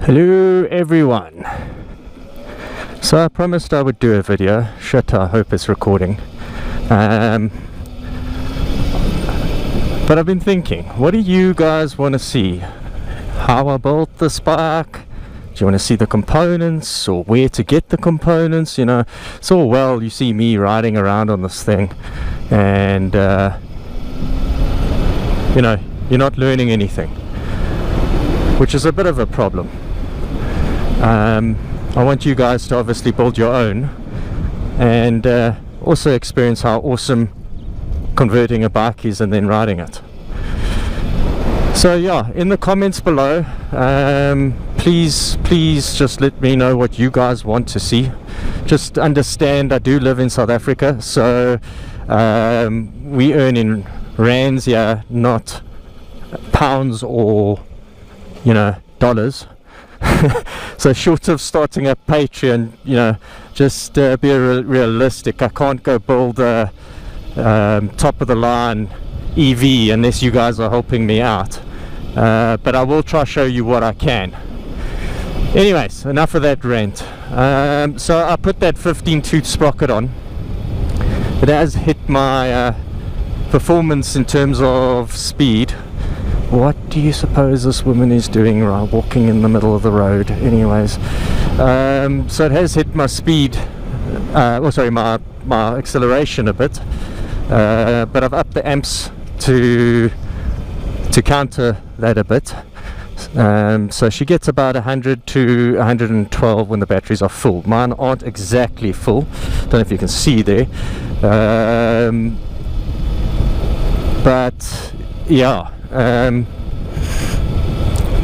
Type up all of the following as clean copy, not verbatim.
Hello everyone. So I promised I would do a video. Shit, I hope it's recording. But I've been thinking, what do you guys want to see? How I built this bike? Do you want to see the components or where to get the components? You know, it's all well you see me riding around on this thing and you know, you're not learning anything, which is a bit of a problem. I want you guys to obviously build your own and also experience how awesome converting a bike is and then riding it. So yeah, in the comments below, please just let me know what you guys want to see. Just understand I do live in South Africa, so we earn in rands here, not pounds or, you know, dollars. So short of starting a Patreon, you know, just be realistic. I can't go build a top of the line EV unless you guys are helping me out, but I will try to show you what I can. Anyways, enough of that rant. So I put that 15 tooth sprocket on. It has hit my performance in terms of speed. What do you suppose this woman is doing walking in the middle of the road? Anyways, so it has hit my speed, my acceleration a bit, but I've upped the amps to counter that a bit. So she gets about 100 to 112 when the batteries are full. Mine aren't exactly full, don't know if you can see there, but yeah.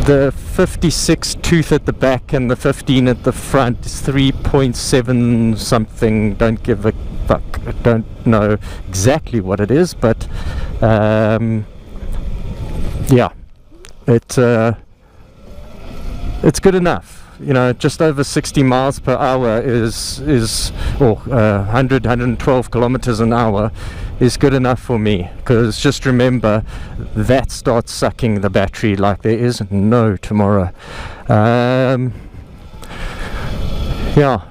The 56 tooth at the back and the 15 at the front is 3.7 something. Don't give a fuck. I don't know exactly what it is, but yeah, it's good enough. You know, just over 60 miles per hour is 112 kilometers an hour is good enough for me, because just remember that starts sucking the battery like there is no tomorrow. Yeah,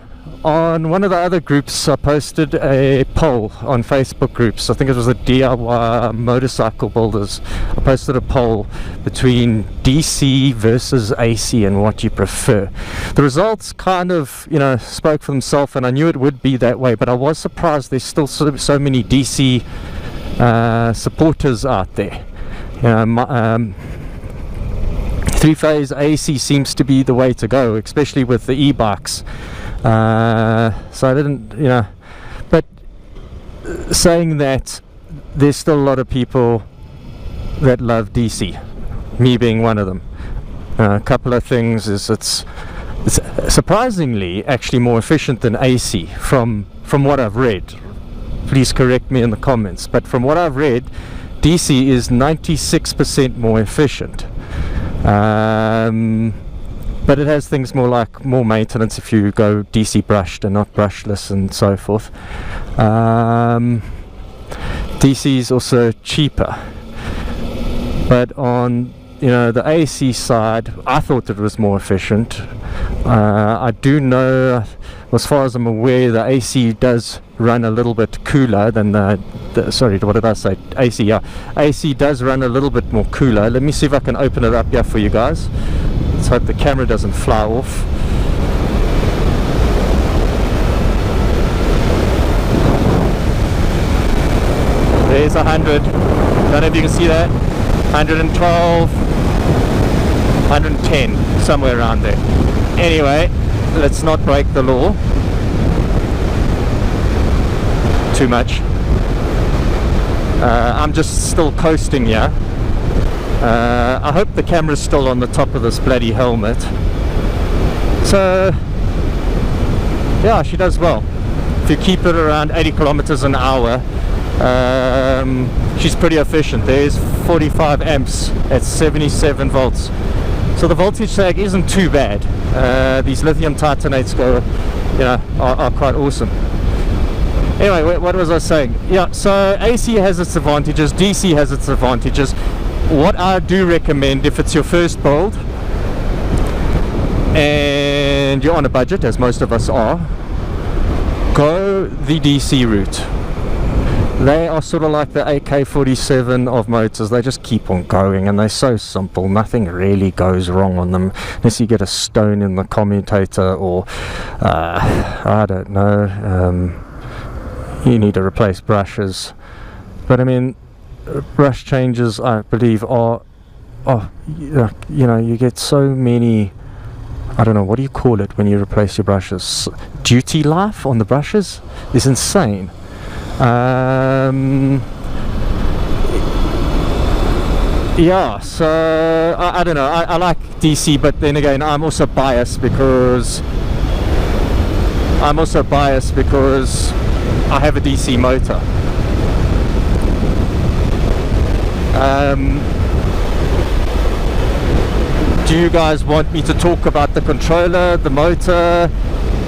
on one of the other groups I posted a poll on Facebook groups. I think it was the DIY motorcycle builders. I posted a poll between DC versus AC and what you prefer. The results kind of, you know, spoke for themselves, and I knew it would be that way, but I was surprised there's still so many DC supporters out there. You know, three-phase AC seems to be the way to go, especially with the e-bikes. So I didn't, you know, but saying that, there's still a lot of people that love DC, me being one of them. A couple of things is it's surprisingly actually more efficient than AC from what I've read. Please correct me in the comments, but from what I've read, DC is 96% more efficient. But it has things more maintenance if you go DC brushed and not brushless and so forth. DC is also cheaper, but on, you know, the AC side, I thought it was more efficient. I do know, as far as I'm aware, the AC does run a little bit cooler than sorry, what did I say? AC, yeah. AC does run a little bit more cooler. Let me see if I can open it up here for you guys. Let's hope the camera doesn't fly off. There's 100. Don't know if you can see that. 112, 110, somewhere around there. Anyway, let's not break the law too much. I'm just still coasting here. I hope the camera's still on the top of this bloody helmet. So yeah, she does well. If you keep it around 80 kilometers an hour, she's pretty efficient. There's 45 amps at 77 volts. So the voltage sag isn't too bad. These lithium titanates are quite awesome. Anyway, what was I saying? Yeah, so AC has its advantages, DC has its advantages. What I do recommend, if it's your first build, and you're on a budget, as most of us are, go the DC route. They are sort of like the AK-47 of motors. They just keep on going, and they're so simple. Nothing really goes wrong on them unless you get a stone in the commutator, or I don't know, you need to replace brushes. But I mean, brush changes, I believe, are you know, you get so many, I don't know, what do you call it when you replace your brushes? Duty life on the brushes is insane. Yeah, so I don't know, I like DC, but then again I'm also biased because I have a DC motor. Do you guys want me to talk about the controller, the motor,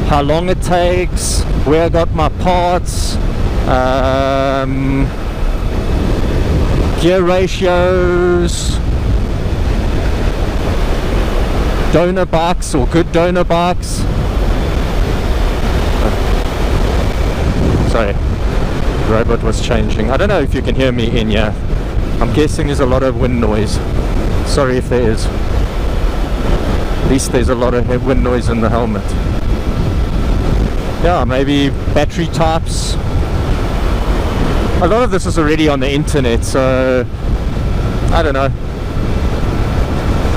how long it takes, where I got my parts, gear ratios, donor bikes or good donor bikes? Sorry, the robot was changing. I don't know if you can hear me in here. I'm guessing there's a lot of wind noise. Sorry if there is. At least there's a lot of wind noise in the helmet. Yeah, maybe battery types. A lot of this is already on the internet, so I don't know.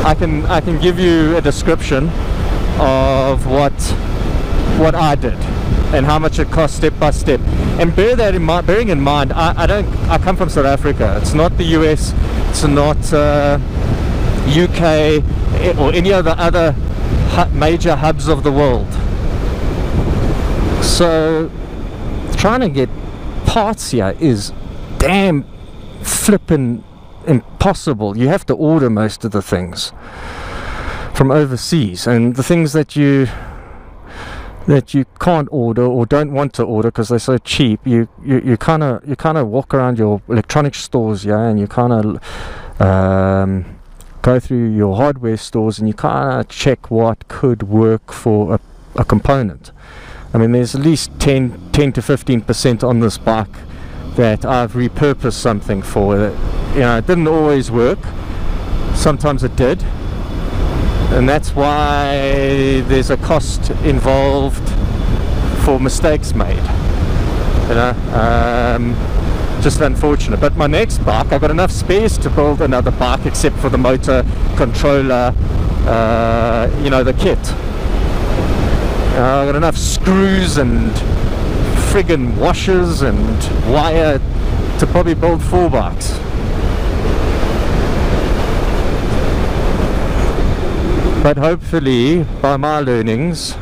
I can give you a description of what I did and how much it cost step by step. And bearing in mind, I come from South Africa. It's not the US. It's not UK or any of the other major hubs of the world. So trying to get parts here is damn flippin' impossible. You have to order most of the things from overseas, and the things that you can't order or don't want to order because they're so cheap, you kind of walk around your electronics stores, yeah, and you kind of go through your hardware stores and you kind of check what could work for a component. I mean, there's at least 10 to 15% on this bike that I've repurposed something for. You know, it didn't always work. Sometimes it did. And that's why there's a cost involved for mistakes made. You know, just unfortunate. But my next bike, I've got enough spares to build another bike, except for the motor, controller, you know, the kit. I've got enough screws and friggin' washers and wire to probably build 4 bikes. But hopefully, by my learnings,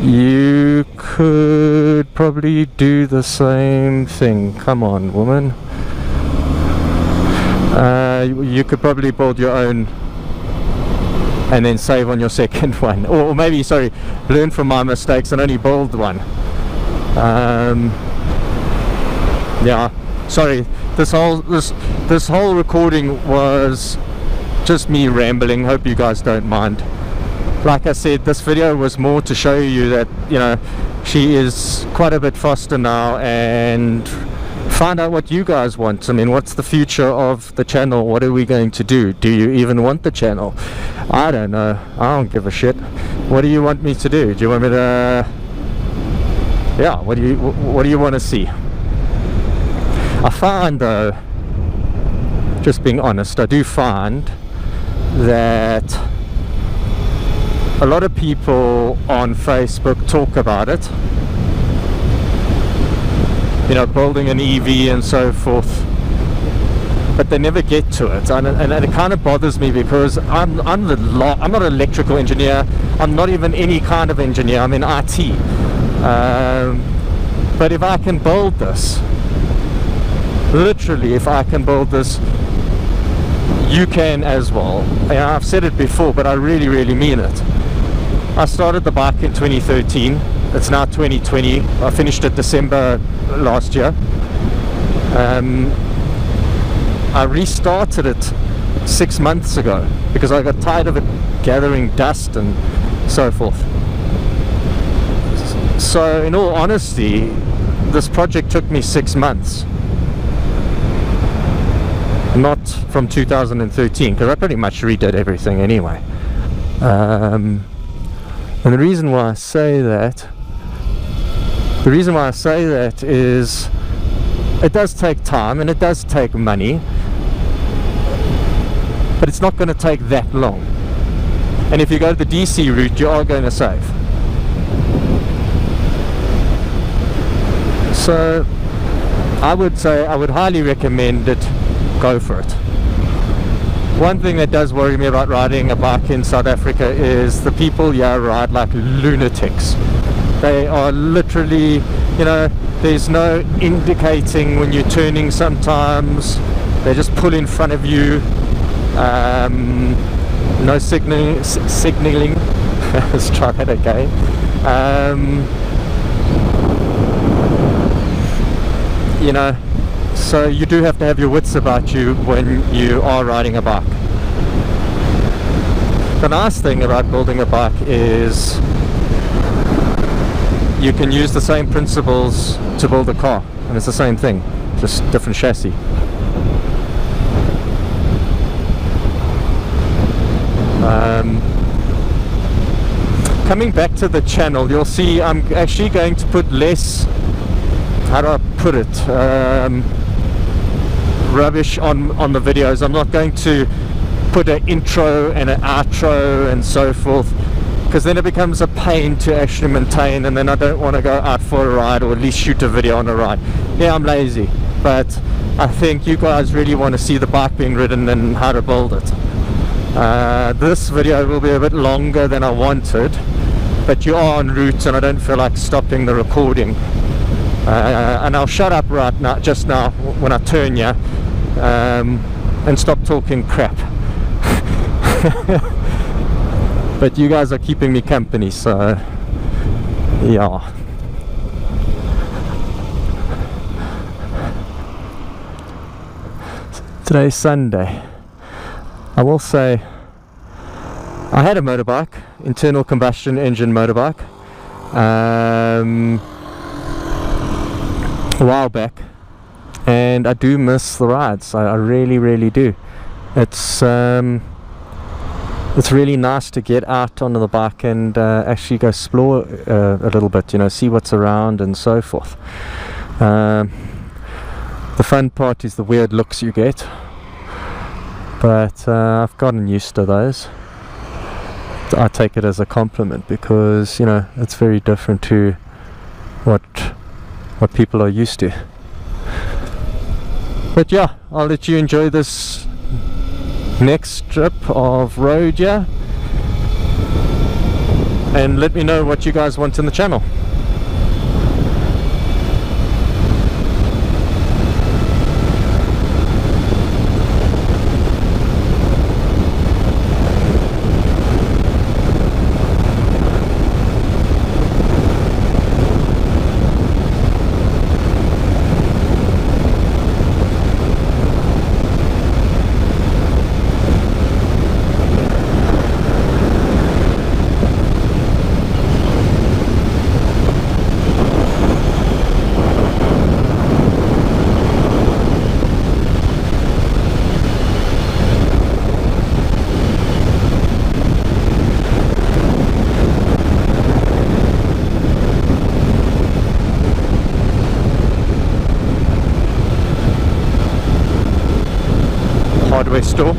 you could probably do the same thing. Come on, woman. You could probably build your own and then save on your second one, or maybe, sorry, learn from my mistakes and only build one. Yeah, sorry, this whole recording was just me rambling. Hope you guys don't mind. Like I said, this video was more to show you that, you know, she is quite a bit faster now, and find out what you guys want. I mean, what's the future of the channel? What are we going to do? Do you even want the channel? I don't know. I don't give a shit. What do you want me to do? Do you want me to, yeah, what do you want to see? I find, though, just being honest, I do find that a lot of people on Facebook talk about it, you know, building an EV and so forth, but they never get to it, and it kind of bothers me, because I'm not an electrical engineer. I'm not even any kind of engineer. I'm in IT. But if I can build this, literally, if I can build this, you can as well. And I've said it before, but I really, really mean it. I started the bike in 2013. It's now 2020. I finished it December last year. I restarted it 6 months ago because I got tired of it gathering dust and so forth. So in all honesty, this project took me 6 months, not from 2013, because I pretty much redid everything anyway. And the reason why I say that is it does take time and it does take money, but it's not going to take that long. And if you go the DC route, you are going to save. So I would say I would highly recommend it. Go for it. One thing that does worry me about riding a bike in South Africa is the people here ride like lunatics. They are literally, you know, there's no indicating when you're turning sometimes. They just pull in front of you. No signaling. Let's try that again. You know, so you do have to have your wits about you when you are riding a bike. The nice thing about building a bike is you can use the same principles to build a car, and it's the same thing, just different chassis. Coming back to the channel, you'll see I'm actually going to put less, how do I put it, rubbish on the videos. I'm not going to put an intro and an outro and so forth, because then it becomes a pain to actually maintain, and then I don't want to go out for a ride, or at least shoot a video on a ride. Yeah, I'm lazy, but I think you guys really want to see the bike being ridden and how to build it. This video will be a bit longer than I wanted, but you are en route and I don't feel like stopping the recording. And I'll shut up right now, just now, when I turn you, and stop talking crap. But you guys are keeping me company, so yeah. Today's Sunday. I will say I had a motorbike, internal combustion engine motorbike, a while back, and I do miss the rides. I really do. It's really nice to get out on the bike and actually go explore a little bit, you know, see what's around and so forth. The fun part is the weird looks you get, but I've gotten used to those. I take it as a compliment, because, you know, it's very different to what people are used to. But yeah, I'll let you enjoy this next strip of road here, and let me know what you guys want in the channel. Hardware store.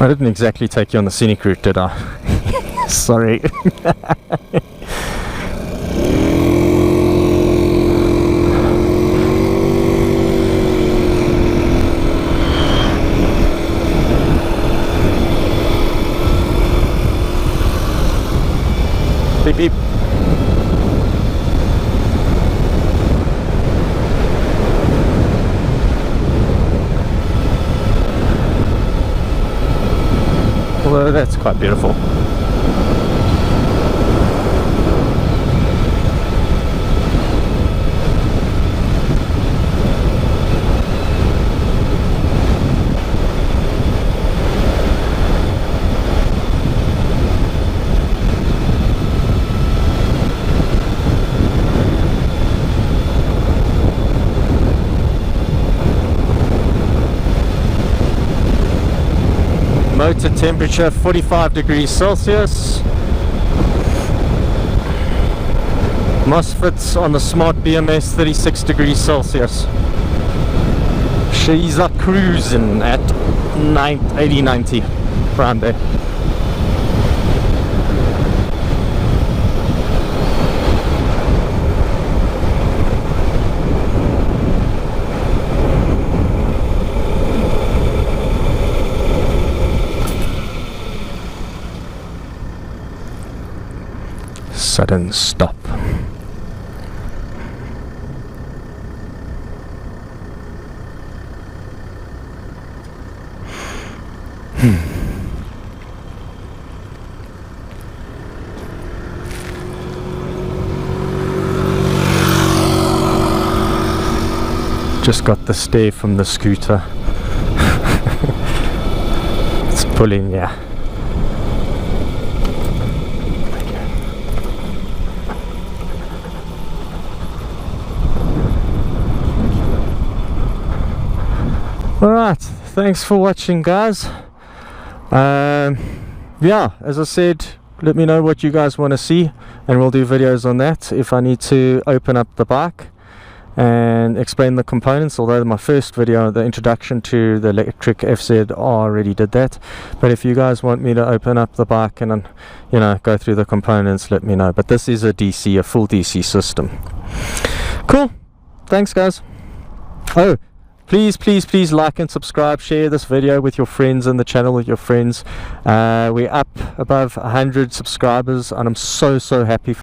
I didn't exactly take you on the scenic route, did I? Sorry. Beep beep. Although that's quite beautiful. Motor temperature 45 degrees Celsius. MOSFETs on the Smart BMS 36 degrees Celsius. She's a cruising at 80-90 around there. Sudden stop. Just got the stare from the scooter. It's pulling, yeah. Alright, thanks for watching, guys. Yeah, as I said, let me know what you guys want to see and we'll do videos on that. If I need to open up the bike and explain the components, although my first video, the introduction to the electric FZ, already did that. But if you guys want me to open up the bike and go through the components, let me know. But this is a DC, a full DC system. Cool, thanks guys. Oh, please like and subscribe, share this video with your friends and the channel with your friends. We're up above 100 subscribers and I'm so happy